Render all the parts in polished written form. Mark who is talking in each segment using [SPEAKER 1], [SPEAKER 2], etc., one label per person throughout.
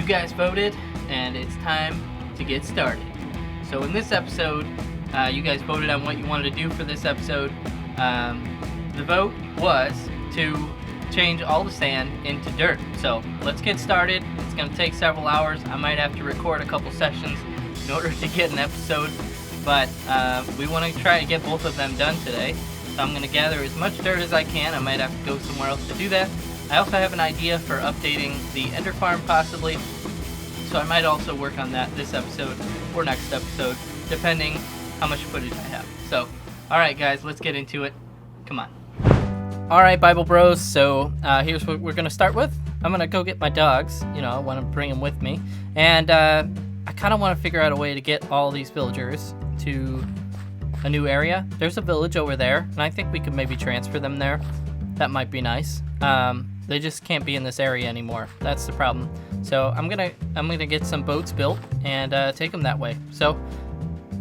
[SPEAKER 1] you guys voted, and it's time to get started. So in this episode, you guys voted on what you wanted to do for this episode. The vote was to change all the sand into dirt. So let's get started. It's going to take several hours. I might have to record a couple sessions in order to get an episode, but we want to try to get both of them done today. So I'm going to gather as much dirt as I can. I might have to go somewhere else to do that. I also have an idea for updating the Ender Farm possibly, so I might also work on that this episode or next episode, depending how much footage I have. So, alright guys, let's get into it. Come on. Alright, Bible Bros, so here's what we're going to start with. I'm going to go get my dogs. You know, I want to bring them with me. And I kind of want to figure out a way to get all these villagers to a new area. There's a village over there, and I think we could maybe transfer them there. That might be nice. They just can't be in this area anymore. That's the problem. So I'm gonna get some boats built and take them that way. So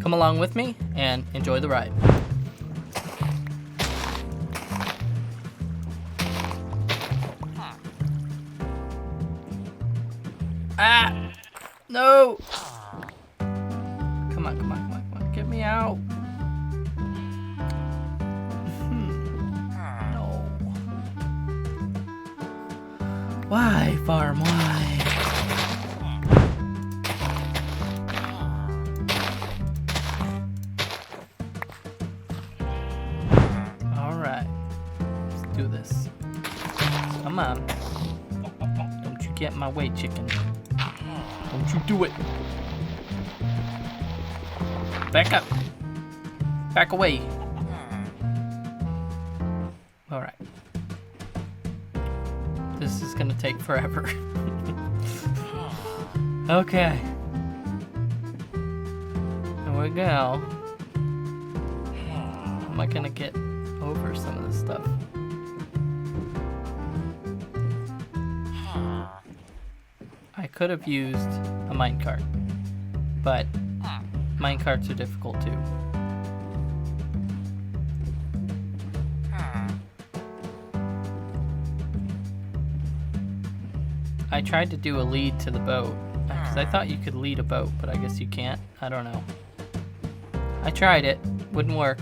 [SPEAKER 1] come along with me and enjoy the ride. Ah! No! Come on. Get me out. No. Why, farm? Why? Alright. Let's do this. Come on. Don't you get in my way, chicken. Don't you do it. Back up. Back away. Alright. This is gonna take forever. Okay. Here we go. How am I gonna get over some of this stuff? I could have used a minecart, but minecarts are difficult too. I tried to do a lead to the boat, because I thought you could lead a boat, but I guess you can't. I don't know. I tried it. Wouldn't work.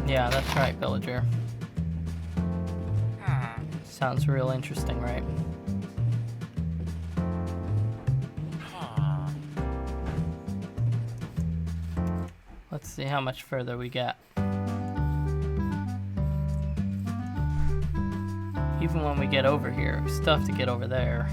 [SPEAKER 1] Yeah, that's right, villager. Sounds real interesting, right? Let's see how much further we get. Even when we get over here, we still have to get over there.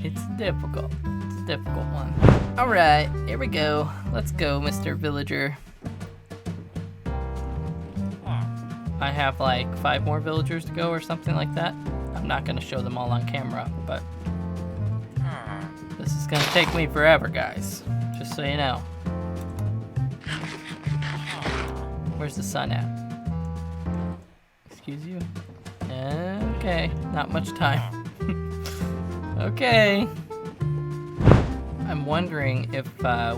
[SPEAKER 1] It's difficult. It's a difficult one. Alright, here we go. Let's go, Mr. Villager. I have like 5 more villagers to go or something like that. I'm not going to show them all on camera, but this is going to take me forever, guys. Just so you know. Where's the sun at? Excuse you? Okay, not much time. Okay. I'm wondering if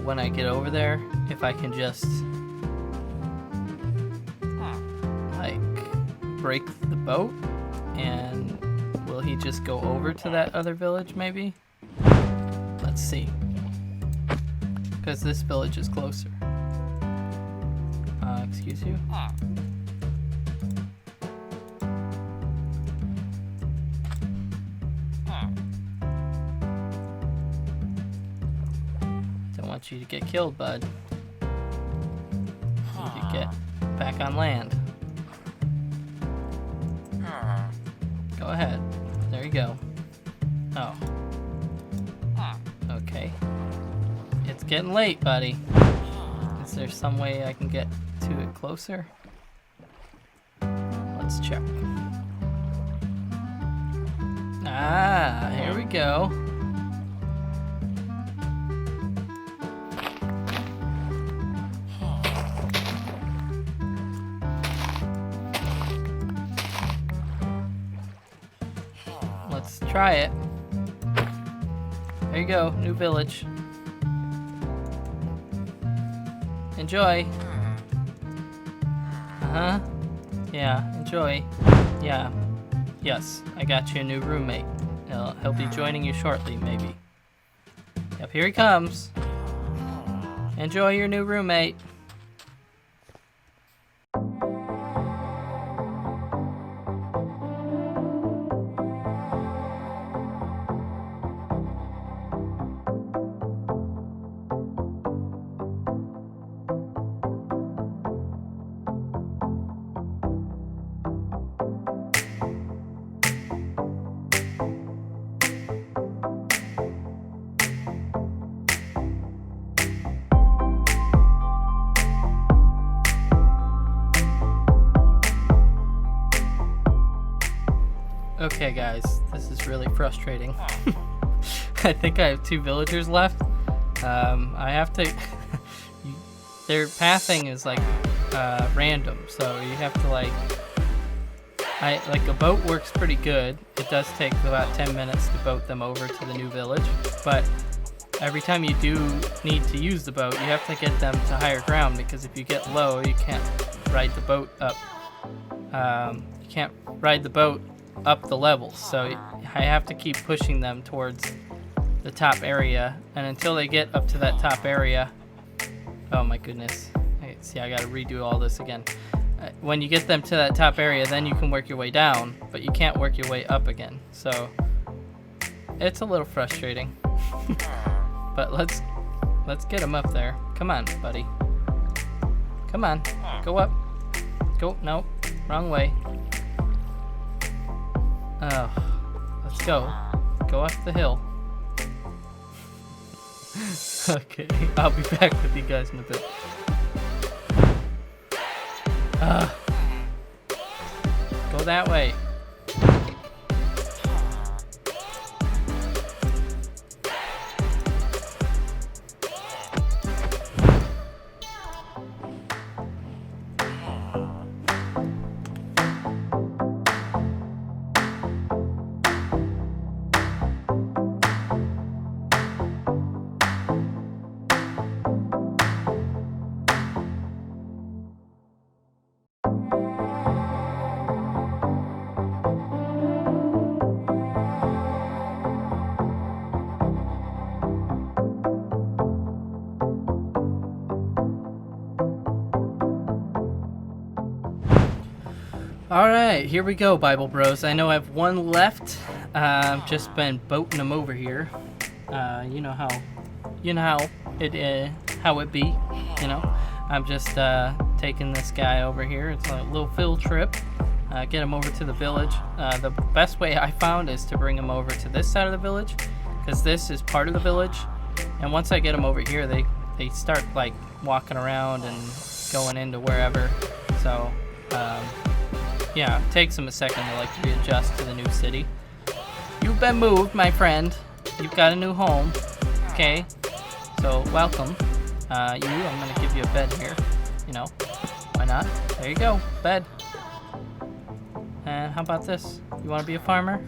[SPEAKER 1] when I get over there, if I can just break the boat, and will he just go over to that other village maybe? Let's see, because this village is closer. Excuse you? Don't want you to get killed, bud. You need to get back on land. Go ahead. There you go. Oh. Okay. It's getting late, buddy. Is there some way I can get to it closer? Let's check. Ah, here we go. Let's try it. There you go, new village. Enjoy. Uh-huh. Yeah, enjoy. Yeah. Yes, I got you a new roommate. He'll be joining you shortly, maybe. Yep, here he comes. Enjoy your new roommate. Okay, guys, this is really frustrating. I think I have 2 villagers left. I have to. Their pathing is like random, so you have to like a boat works pretty good. It does take about 10 minutes to boat them over to the new village, but every time you do need to use the boat, you have to get them to higher ground, because if you get low, you can't ride the boat up. You can't ride the boat up the levels, so I have to keep pushing them towards the top area, and until they get up to that top area, oh my goodness, see, I gotta redo all this again. When you get them to that top area, then you can work your way down, but you can't work your way up again, so it's a little frustrating. But let's get them up there. Come on, buddy, come on, go up, go, nope, wrong way. Oh, let's go up the hill. Okay, I'll be back with you guys in a bit. Go that way. Alright, here we go, Bible Bros. I know I have 1 left. I've just been boating them over here. You know how it be, you know. I'm just taking this guy over here. It's a little field trip. Get him over to the village. The best way I found is to bring him over to this side of the village, because this is part of the village. And once I get them over here, they start like walking around and going into wherever. So yeah, it takes them a second to like readjust to the new city. You've been moved, my friend. You've got a new home. Okay, so welcome. I'm gonna give you a bed here. You know, why not? There you go, bed. And how about this? You want to be a farmer?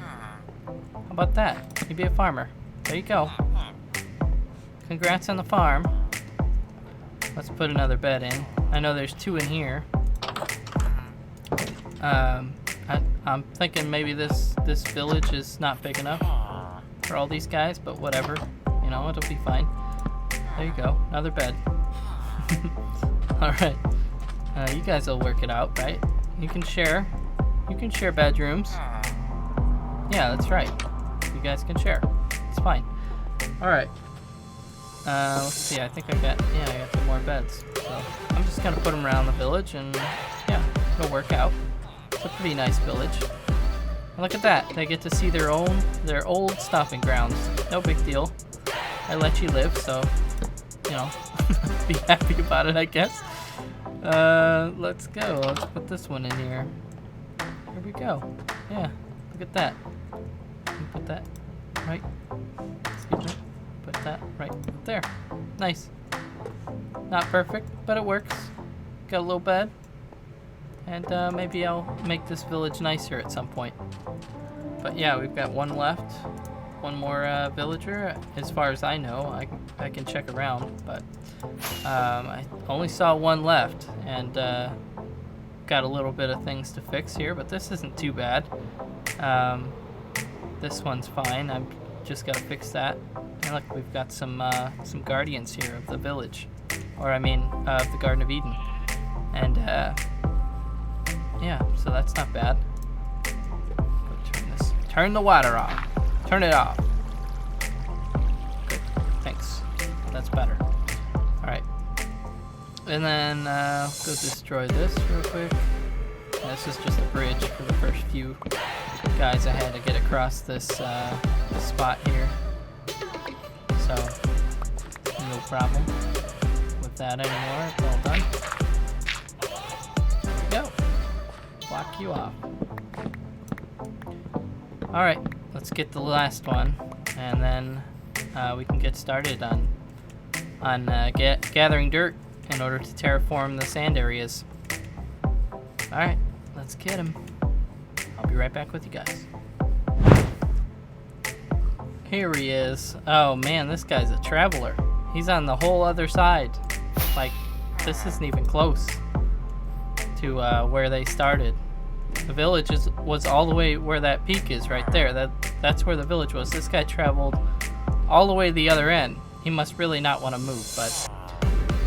[SPEAKER 1] How about that? You be a farmer. There you go. Congrats on the farm. Let's put another bed in. I know there's 2 in here. I'm thinking maybe this village is not big enough for all these guys, but whatever. You know, it'll be fine. There you go. Another bed. Alright. You guys will work it out, right? You can share. You can share bedrooms. Yeah, that's right. You guys can share. It's fine. Alright. Let's see. I think I got 2 more beds. So I'm just gonna put them around the village, and yeah, it'll work out. It's a pretty nice village. And look at that. They get to see their old stomping grounds. No big deal. I let you live, so you know, be happy about it, I guess. Let's go. Let's put this one in here. Here we go. Yeah, look at that. Put that right. Excuse me. Put that right there. Nice. Not perfect, but it works. Got a little bed. And maybe I'll make this village nicer at some point. But yeah, we've got 1 left. 1 more villager. As far as I know, I can check around, but I only saw 1 left, and got a little bit of things to fix here, but this isn't too bad. This one's fine. I've just got to fix that. And look, we've got some guardians here of the village, or I mean, of the Garden of Eden. And yeah, so that's not bad. Go turn the water off. Turn it off. Good. Thanks. That's better. All right. And then go destroy this real quick. This is just a bridge for the first few guys I had to get across this spot here. So, no problem with that anymore. It's all done. There we go. Block you off. Alright, let's get the last one, and then we can get started on gathering dirt in order to terraform the sand areas. Alright, let's get him. I'll be right back with you guys. Here he is. Oh man, this guy's a traveler. He's on the whole other side. Like, this isn't even close to where they started. The village was all the way where that peak is right there. That's where the village was. This guy traveled all the way to the other end. He must really not want to move, but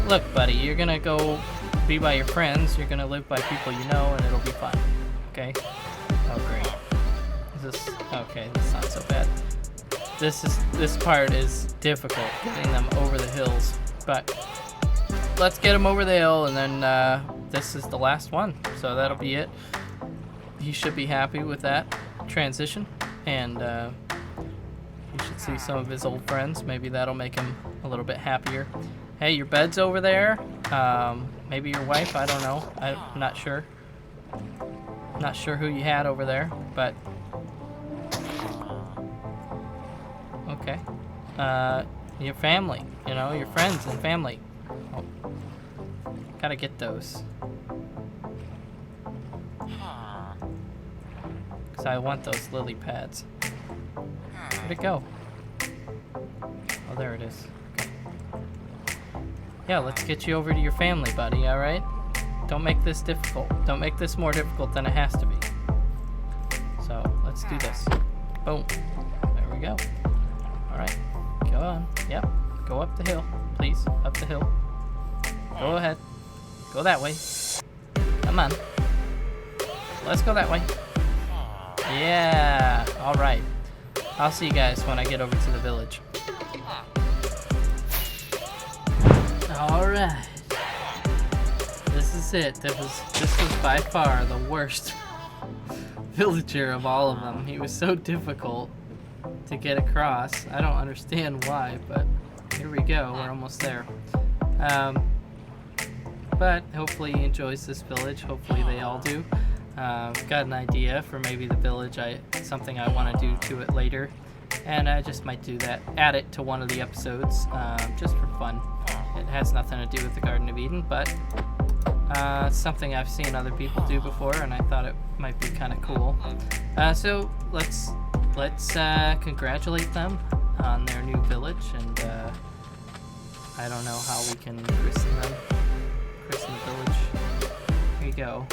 [SPEAKER 1] look, buddy, you're gonna go be by your friends. You're gonna live by people you know, and it'll be fun. Okay? Oh, great. Okay, that's not so bad. This part is difficult, getting them over the hills, but let's get him over the hill, and then this is the last one, so that'll be it. He should be happy with that transition, and he should see some of his old friends. Maybe that'll make him a little bit happier. Hey, your bed's over there. Maybe your wife, I don't know. I'm not sure. Not sure who you had over there, but okay. Your family, you know, your friends and family. Oh. Gotta get those. Because I want those lily pads. Where'd it go? Oh, there it is. Okay. Yeah, let's get you over to your family, buddy, alright? Don't make this difficult. Don't make this more difficult than it has to be. So, let's do this. Boom. There we go. Alright. Go on. Yep. Go up the hill. Please. Up the hill. Go ahead. Go that way. Come on. Let's go that way. Yeah. Alright. I'll see you guys when I get over to the village. Alright. This is it. This was by far the worst villager of all of them. He was so difficult to get across. I don't understand why, but here we go. We're almost there. But hopefully he enjoys this village. Hopefully they all do. Got an idea for maybe the village. Something I want to do to it later, and I just might do that. Add it to one of the episodes, just for fun. It has nothing to do with the Garden of Eden, but it's something I've seen other people do before, and I thought it might be kind of cool. So let's congratulate them on their new village, and I don't know how we can christen the village. Here you go.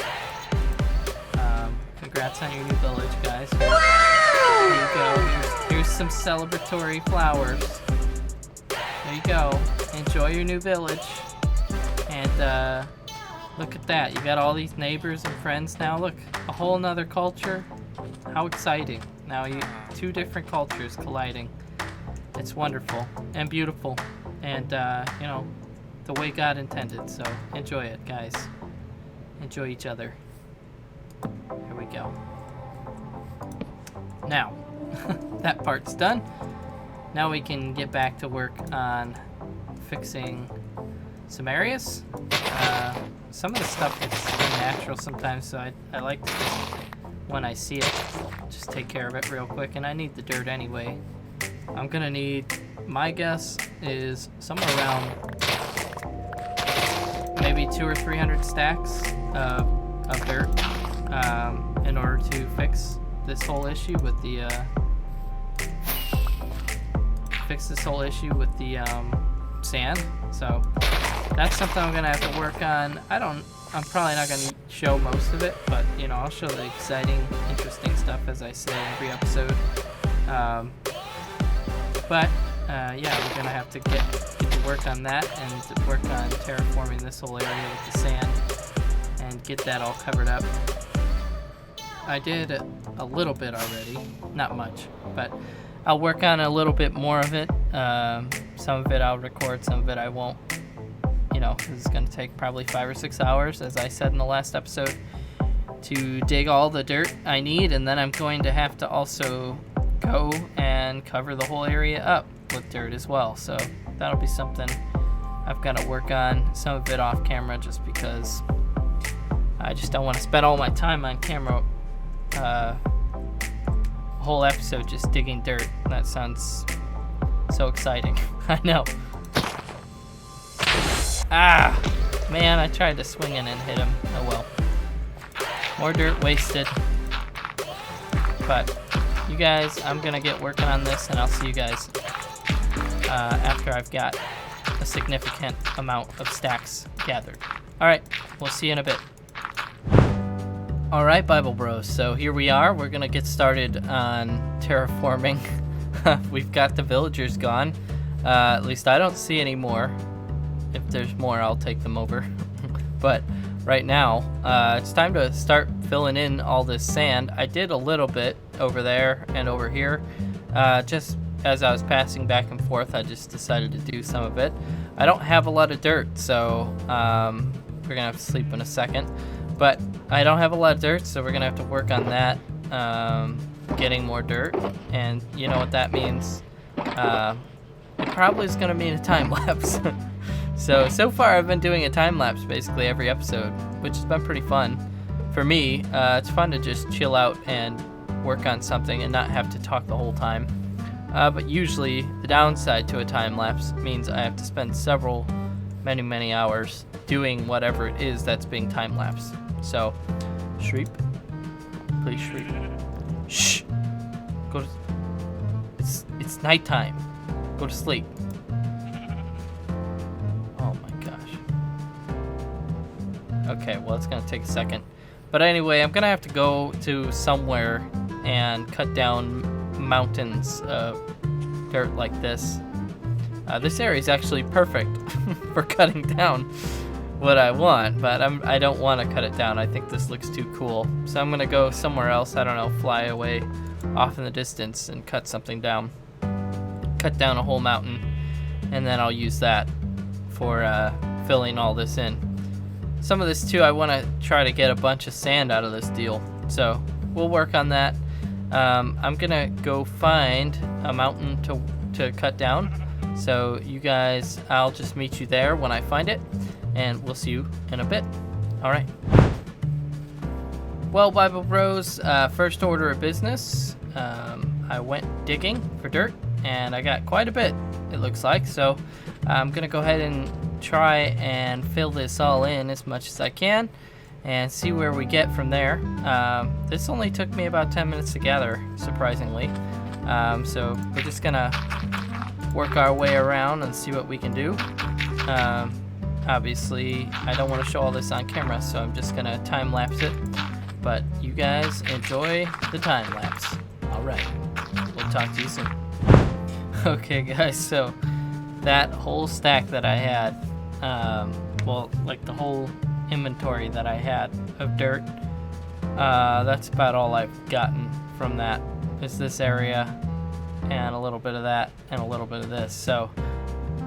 [SPEAKER 1] Congrats on your new village, guys. There you go. Here's some celebratory flowers. There you go. Enjoy your new village. And look at that. You got all these neighbors and friends now. Look, a whole nother culture. How exciting. Now two different cultures colliding. It's wonderful and beautiful. And, you know, the way God intended. So enjoy it, guys. Enjoy each other. Here we go. Now, that part's done. Now we can get back to work on fixing some areas. Some of the stuff gets unnatural sometimes, so I like to just, when I see it, just take care of it real quick. And I need the dirt anyway. I'm gonna need, my guess is somewhere around maybe 200 or 300 stacks of dirt. In order to fix this whole issue with the sand. So that's something I'm gonna have to work on. I I'm probably not going to show most of it, but, you know, I'll show the exciting, interesting stuff, as I say, every episode. Yeah, we're going to have to get to work on that and to work on terraforming this whole area with the sand and get that all covered up. I did a little bit already, not much, but I'll work on a little bit more of it. Some of it I'll record, some of it I won't. You know, this is going to take probably 5 or 6 hours, as I said in the last episode, to dig all the dirt I need, and then I'm going to have to also go and cover the whole area up with dirt as well. So that'll be something I've got to work on, some of it off camera, just because I just don't want to spend all my time on camera, whole episode just digging dirt. That sounds so exciting. I know. Ah, man, I tried to swing in and hit him. Oh well. More dirt wasted. But you guys, I'm gonna get working on this, and I'll see you guys after I've got a significant amount of stacks gathered. Alright, we'll see you in a bit. Alright, Bible Bros, so here we are. We're gonna get started on terraforming. We've got the villagers gone. At least I don't see any more. If there's more, I'll take them over. But right now, it's time to start filling in all this sand. I did a little bit over there and over here. Just as I was passing back and forth, I just decided to do some of it. I don't have a lot of dirt, so we're going to have to sleep in a second. But I don't have a lot of dirt, so we're going to have to work on that, getting more dirt. And you know what that means. It probably is going to mean a time lapse. So far I've been doing a time lapse basically every episode, which has been pretty fun. For me, it's fun to just chill out and work on something and not have to talk the whole time. But usually the downside to a time lapse means I have to spend many hours doing whatever it is that's being time lapsed. So, Shreep, please Shreep. Shh. Go to. It's nighttime. Go to sleep. Okay, well, it's going to take a second. But anyway, I'm going to have to go to somewhere and cut down mountains of dirt like this. This area is actually perfect for cutting down what I want, but I don't want to cut it down. I think this looks too cool. So I'm going to go somewhere else, I don't know, fly away off in the distance and cut something down. Cut down a whole mountain, and then I'll use that for filling all this in. Some of this too, I want to try to get a bunch of sand out of this deal, so we'll work on that. I'm gonna go find a mountain to cut down, so you guys, I'll just meet you there when I find it, and we'll see you in a bit. Alright. Well, Bible Bros, first order of business, I went digging for dirt, and I got quite a bit, it looks like, so I'm gonna go ahead and try and fill this all in as much as I can and see where we get from there. This only took me about 10 minutes to gather, surprisingly. So we're just gonna work our way around and see what we can do. Obviously, I don't want to show all this on camera, so I'm just gonna time lapse it. But you guys enjoy the time lapse. Alright, we'll talk to you soon. Okay guys, so that whole stack that I had, well, like the whole inventory that I had of dirt, that's about all I've gotten from that, is this area and a little bit of that and a little bit of this. So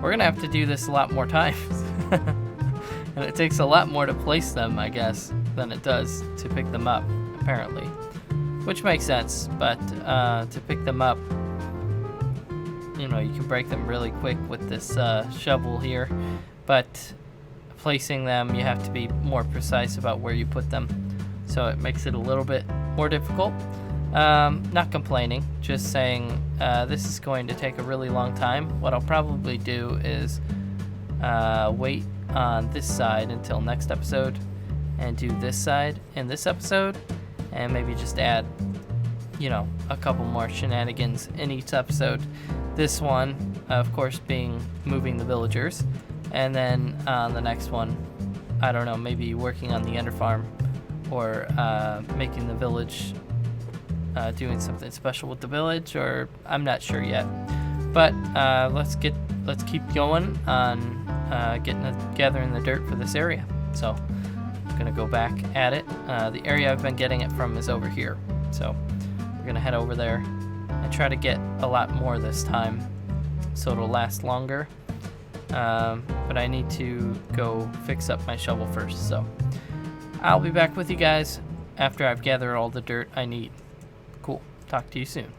[SPEAKER 1] we're gonna have to do this a lot more times. And it takes a lot more to place them, I guess, than it does to pick them up, apparently, which makes sense. But to pick them up, you know, you can break them really quick with this shovel here, but placing them, you have to be more precise about where you put them, so it makes it a little bit more difficult. Not complaining, just saying this is going to take a really long time. What I'll probably do is wait on this side until next episode and do this side in this episode, and maybe just add, you know, a couple more shenanigans in each episode. This one, of course, being moving the villagers, and then on the next one, I don't know, maybe working on the Ender Farm or making the village, doing something special with the village, or I'm not sure yet. But let's keep going on gathering the dirt for this area. So I'm gonna go back at it. The area I've been getting it from is over here. So we're gonna head over there and try to get a lot more this time, so it'll last longer. But I need to go fix up my shovel first. So I'll be back with you guys after I've gathered all the dirt I need. Cool. Talk to you soon.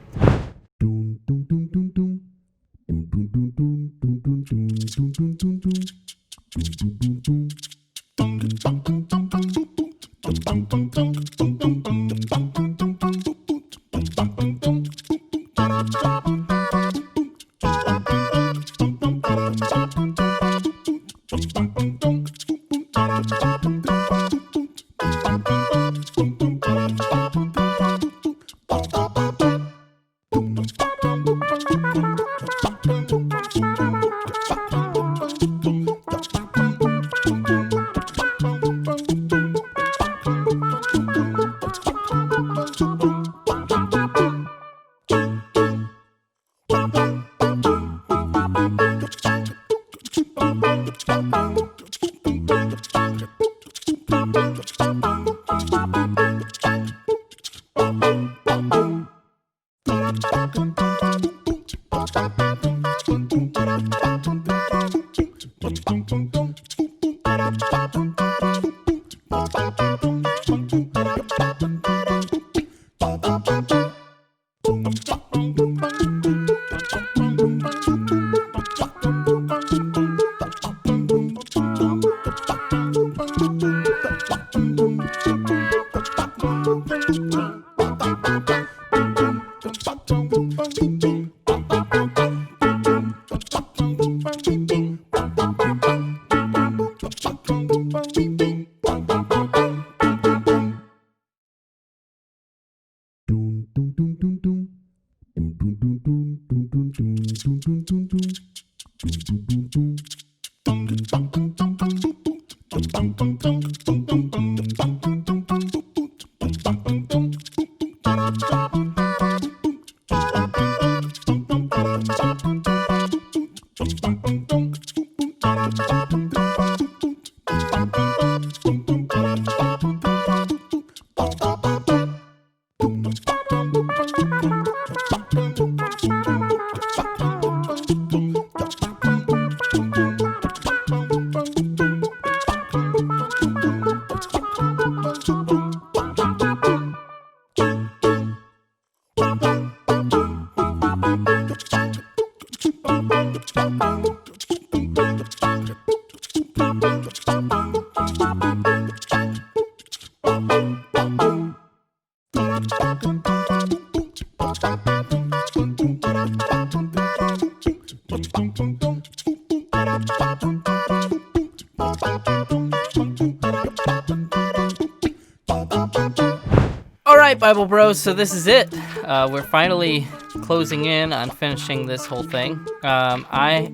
[SPEAKER 1] Alright, Bible Bros, so this is it. We're finally closing in on finishing this whole thing. I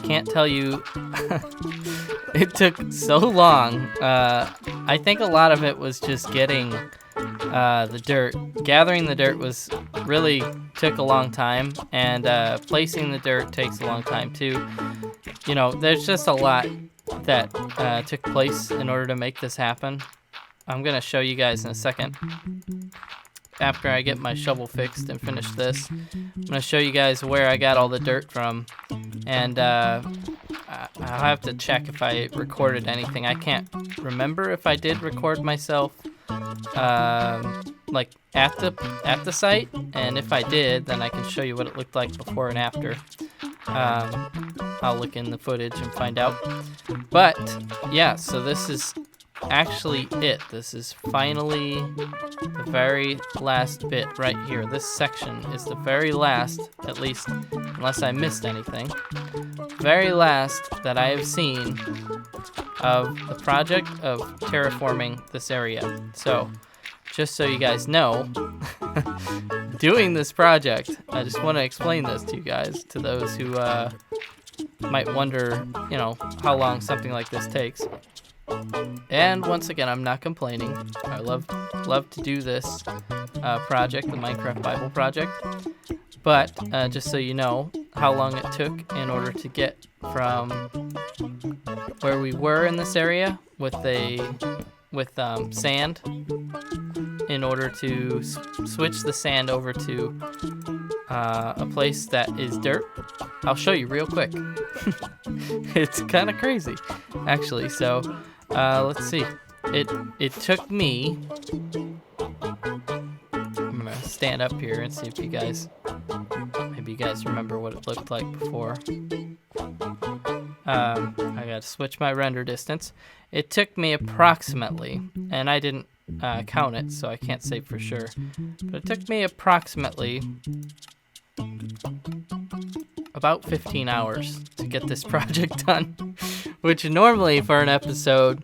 [SPEAKER 1] can't tell you, it took so long. I think a lot of it was just getting the dirt. Gathering the dirt really took a long time, and placing the dirt takes a long time too. You know, there's just a lot that took place in order to make this happen. I'm going to show you guys in a second. After I get my shovel fixed and finish this, I'm going to show you guys where I got all the dirt from. And I'll have to check if I recorded anything. I can't remember if I did record myself like at the site. And if I did, then I can show you what it looked like before and after. I'll look in the footage and find out. But yeah, so this is actually it. This is finally the very last bit right here. This section is the very last, at least unless I missed anything, very last that I have seen of the project of terraforming this area. So just so you guys know, doing this project, I just want to explain this to you guys, to those who might wonder, you know, how long something like this takes. And once again, I'm not complaining. I love to do this project, the Minecraft Bible project. But just so you know how long it took in order to get from where we were in this area with sand, in order to switch the sand over to a place that is dirt. I'll show you real quick. It's kind of crazy, actually. So let's see. It took me. I'm gonna stand up here and see if you guys, maybe you guys remember what it looked like before. I gotta switch my render distance. It took me approximately, and I didn't count it, so I can't say for sure, but it took me approximately about 15 hours to get this project done, which normally for an episode,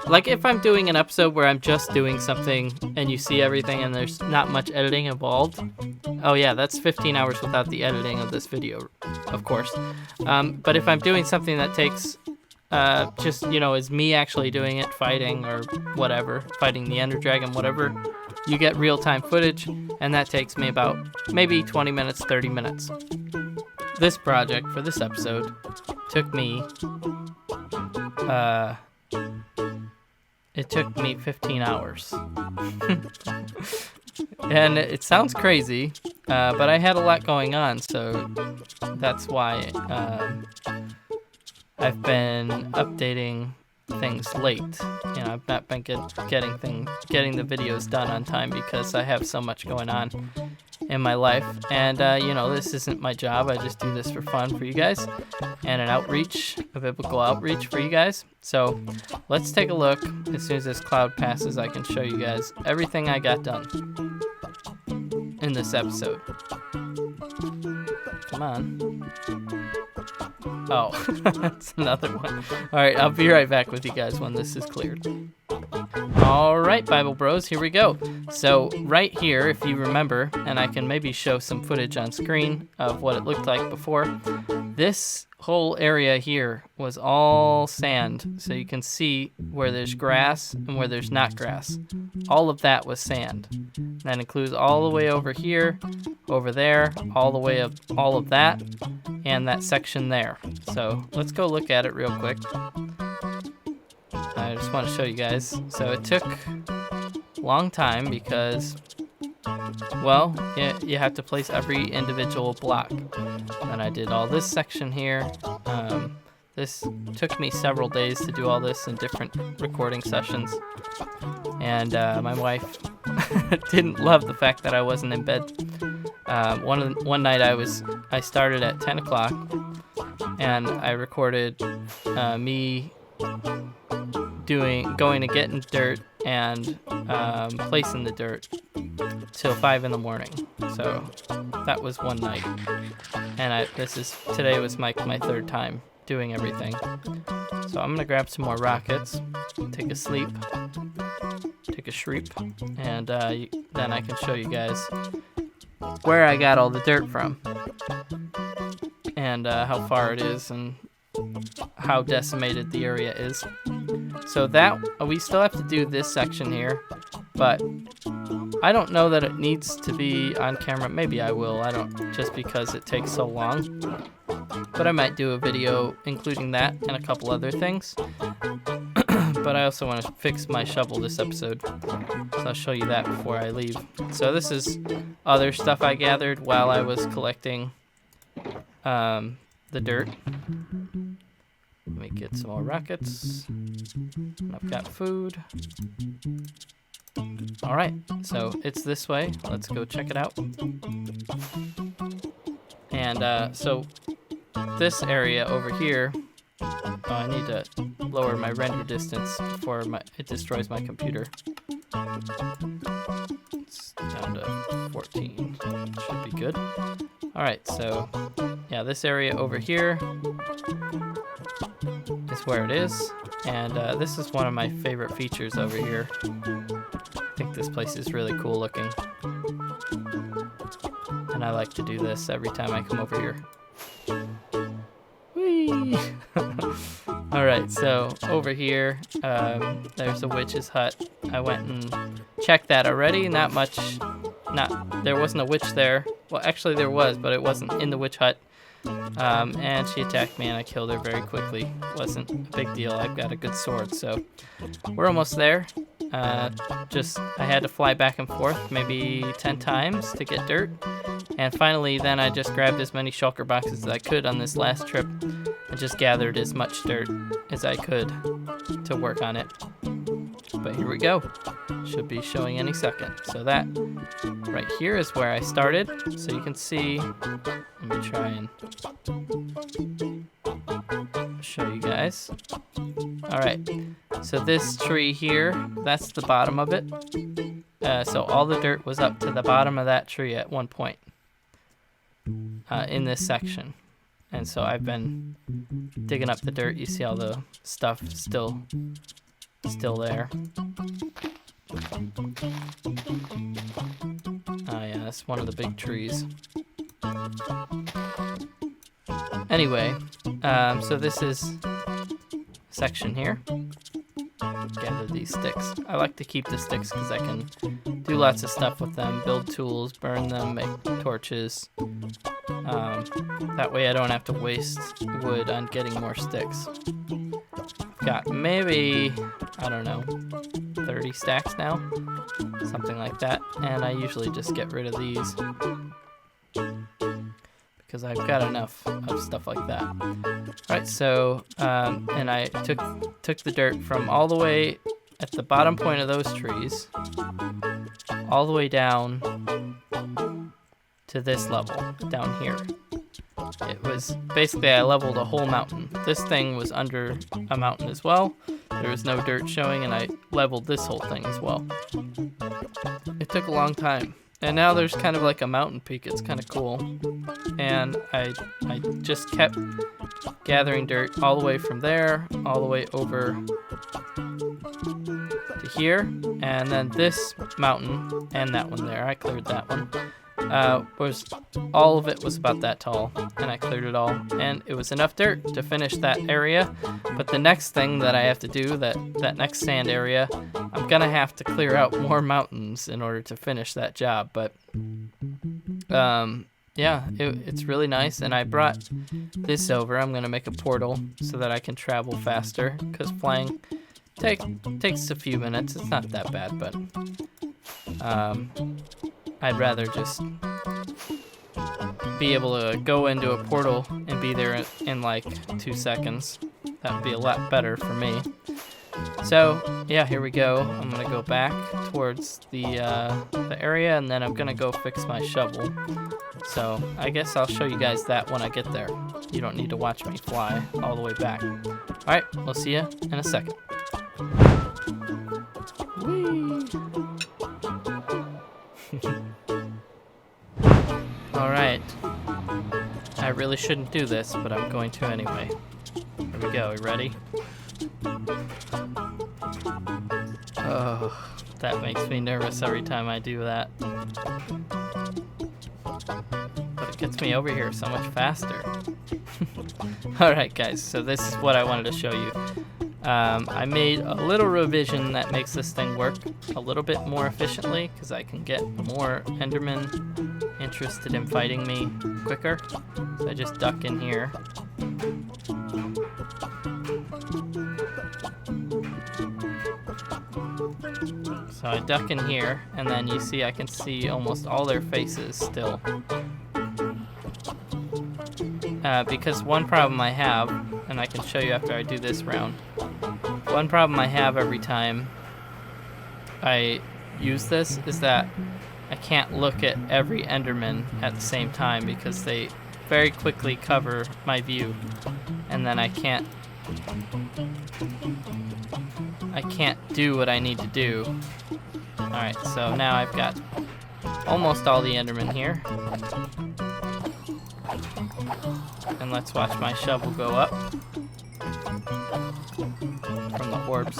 [SPEAKER 1] like if I'm doing an episode where I'm just doing something and you see everything and there's not much editing involved, oh yeah, that's 15 hours without the editing of this video, of course. But if I'm doing something that takes just, is me actually doing it, fighting or whatever, fighting the Ender Dragon, whatever, you get real-time footage, and that takes me about maybe 20 minutes, 30 minutes. This project for this episode took me, it took me 15 hours. And it sounds crazy, but I had a lot going on, so that's why I've been updating things late. I've not been getting the videos done on time because I have so much going on in my life. And this isn't my job. I just do this for fun for you guys, and a biblical outreach for you guys. So let's take a look. As soon as this cloud passes, I can show you guys everything I got done in this episode. Come on. Oh, that's another one. All right, I'll be right back with you guys when this is cleared. All right, Bible Bros, here we go. So right here, if you remember, and I can maybe show some footage on screen of what it looked like before, this whole area here was all sand. So you can see where there's grass and where there's not grass. All of that was sand. That includes all the way over here, over there, all the way up, all of that, and that section there. So let's go look at it real quick. I just want to show you guys. So it took a long time because, well, you have to place every individual block. And I did all this section here. This took me several days to do all this in different recording sessions. And my wife didn't love the fact that I wasn't in bed. One night I started at 10 o'clock and I recorded me going to getting dirt and placing the dirt till 5 in the morning. So that was one night, and today was my third time doing everything. So I'm gonna grab some more rockets, take a shreep, and then I can show you guys where I got all the dirt from and how far it is and how decimated the area is. So that we still have to do this section here, but I don't know that it needs to be on camera. Maybe I will. I don't, just because it takes so long. But I might do a video including that and a couple other things. But I also want to fix my shovel this episode, so I'll show you that before I leave. So this is other stuff I gathered while I was collecting the dirt. Let me get some more rockets. I've got food. All right, so it's this way. Let's go check it out. And so this area over here, I need to lower my render distance before it destroys my computer. It's down to 14. Should be good. All right, so yeah, this area over here is where it is, and this is one of my favorite features over here. I think this place is really cool looking, and I like to do this every time I come over here. Whee! All right, Alright, so over here, there's a witch's hut. I went and checked that already. There wasn't a witch there. Well, actually there was, but it wasn't in the witch hut. And she attacked me and I killed her very quickly. Wasn't a big deal. I've got a good sword, so we're almost there. I had to fly back and forth maybe 10 times to get dirt. And finally, then I just grabbed as many shulker boxes as I could on this last trip and just gathered as much dirt as I could to work on it. But here we go. Should be showing any second. So that right here is where I started. So you can see, let me try and show you guys. All right, so this tree here, that's the bottom of it. So all the dirt was up to the bottom of that tree at one point in this section. And so I've been digging up the dirt. You see all the stuff still there. Oh yeah, that's one of the big trees. Anyway, so this is section here. Gather these sticks. I like to keep the sticks because I can do lots of stuff with them. Build tools, burn them, make torches. That way I don't have to waste wood on getting more sticks. I've got maybe, I don't know, 30 stacks now. Something like that. And I usually just get rid of these because I've got enough of stuff like that. Alright, so, and I took the dirt from all the way at the bottom point of those trees, all the way down to this level, down here. It was, basically I leveled a whole mountain. This thing was under a mountain as well. There was no dirt showing, and I leveled this whole thing as well. It took a long time. And now there's kind of like a mountain peak. It's kind of cool. And I just kept gathering dirt all the way from there, all the way over to here. And then this mountain and that one there, I cleared that one. All of it was about that tall, and I cleared it all. And it was enough dirt to finish that area. But the next thing that I have to do, that next sand area, I'm gonna have to clear out more mountains in order to finish that job. But yeah, it's really nice. And I brought this over. I'm gonna make a portal so that I can travel faster, because flying takes a few minutes. It's not that bad, but I'd rather just be able to go into a portal and be there in like 2 seconds. That would be a lot better for me. So yeah, here we go. I'm gonna go back towards the area, and then I'm gonna go fix my shovel. So I guess I'll show you guys that when I get there. You don't need to watch me fly all the way back. Alright, we'll see you in a second. Whee! Alright. I really shouldn't do this, but I'm going to anyway. Here we go, you ready? Oh, that makes me nervous every time I do that. But it gets me over here so much faster. Alright guys, so this is what I wanted to show you. I made a little revision that makes this thing work a little bit more efficiently, because I can get more Endermen interested in fighting me quicker. So I just duck in here. So I duck in here, and then you see I can see almost all their faces still. Because one problem I have, and I can show you after I do this round, one problem I have every time I use this is that I can't look at every Enderman at the same time, because they very quickly cover my view, and then I can't do what I need to do. Alright, so now I've got almost all the Endermen here. And let's watch my shovel go up from the orbs.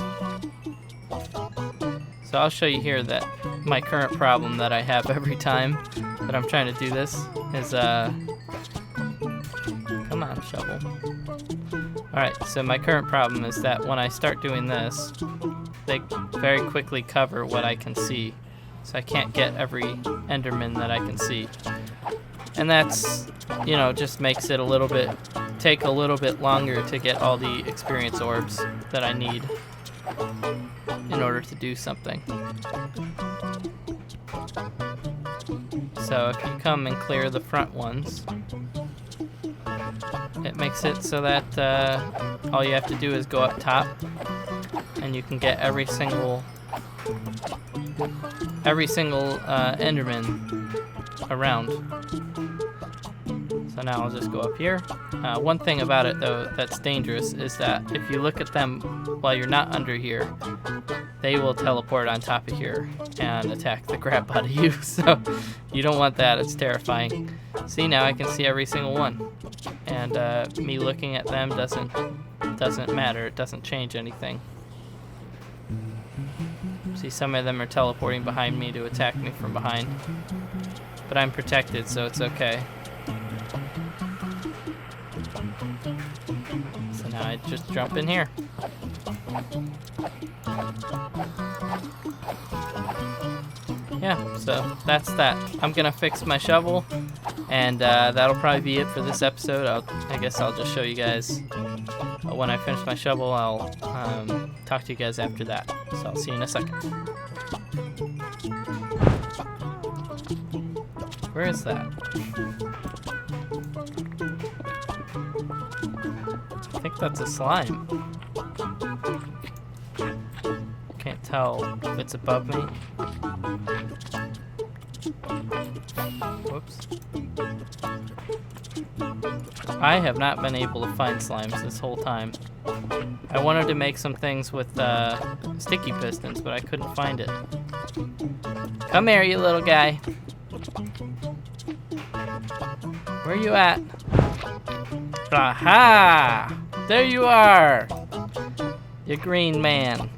[SPEAKER 1] So I'll show you here that my current problem that I have every time that I'm trying to do this is, come on, shovel. Alright, so my current problem is that when I start doing this, they very quickly cover what I can see. So I can't get every Enderman that I can see. And that's, you know, just makes it take a little bit longer to get all the experience orbs that I need in order to do something. So if you come and clear the front ones, it makes it so that all you have to do is go up top and you can get every single Enderman around. So now I'll just go up here. One thing about it though that's dangerous is that if you look at them while you're not under here, they will teleport on top of here and attack the crap out of you. So you don't want that, it's terrifying. See, now I can see every single one. And me looking at them doesn't matter, it doesn't change anything. See, some of them are teleporting behind me to attack me from behind. But I'm protected, so it's okay. So now I just jump in here. Yeah, so that's that. I'm gonna fix my shovel, and that'll probably be it for this episode. I guess I'll just show you guys when I finish my shovel. I'll talk to you guys after that. So I'll see you in a second. Where is that? I think that's a slime. Can't tell if it's above me. Whoops. I have not been able to find slimes this whole time. I wanted to make some things with sticky pistons, but I couldn't find it. Come here, you little guy. Where you at? Aha! There you are! You green man.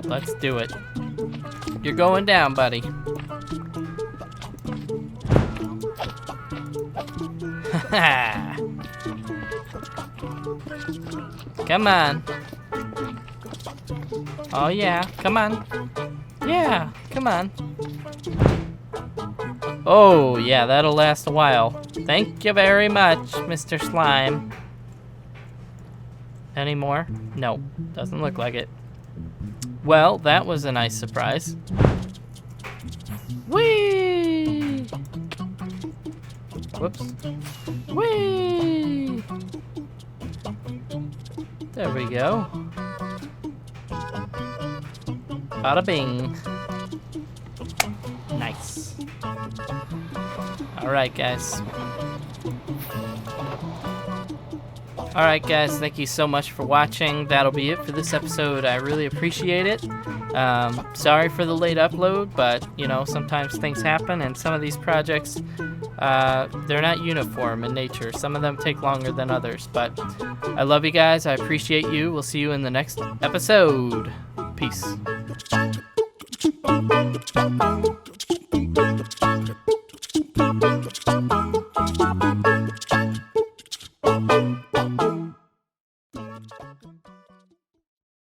[SPEAKER 1] Let's do it. You're going down, buddy. Come on. Oh yeah, come on. Yeah, come on. Oh yeah, that'll last a while. Thank you very much, Mr. Slime. Any more? No, doesn't look like it. Well, that was a nice surprise. Whee! Whoops. Whee! There we go. Bada bing. Nice. Alright, guys. Alright, guys, thank you so much for watching. That'll be it for this episode. I really appreciate it. Sorry for the late upload, but, you know, sometimes things happen, and some of these projects, they're not uniform in nature. Some of them take longer than others, but I love you guys. I appreciate you. We'll see you in the next episode. Peace.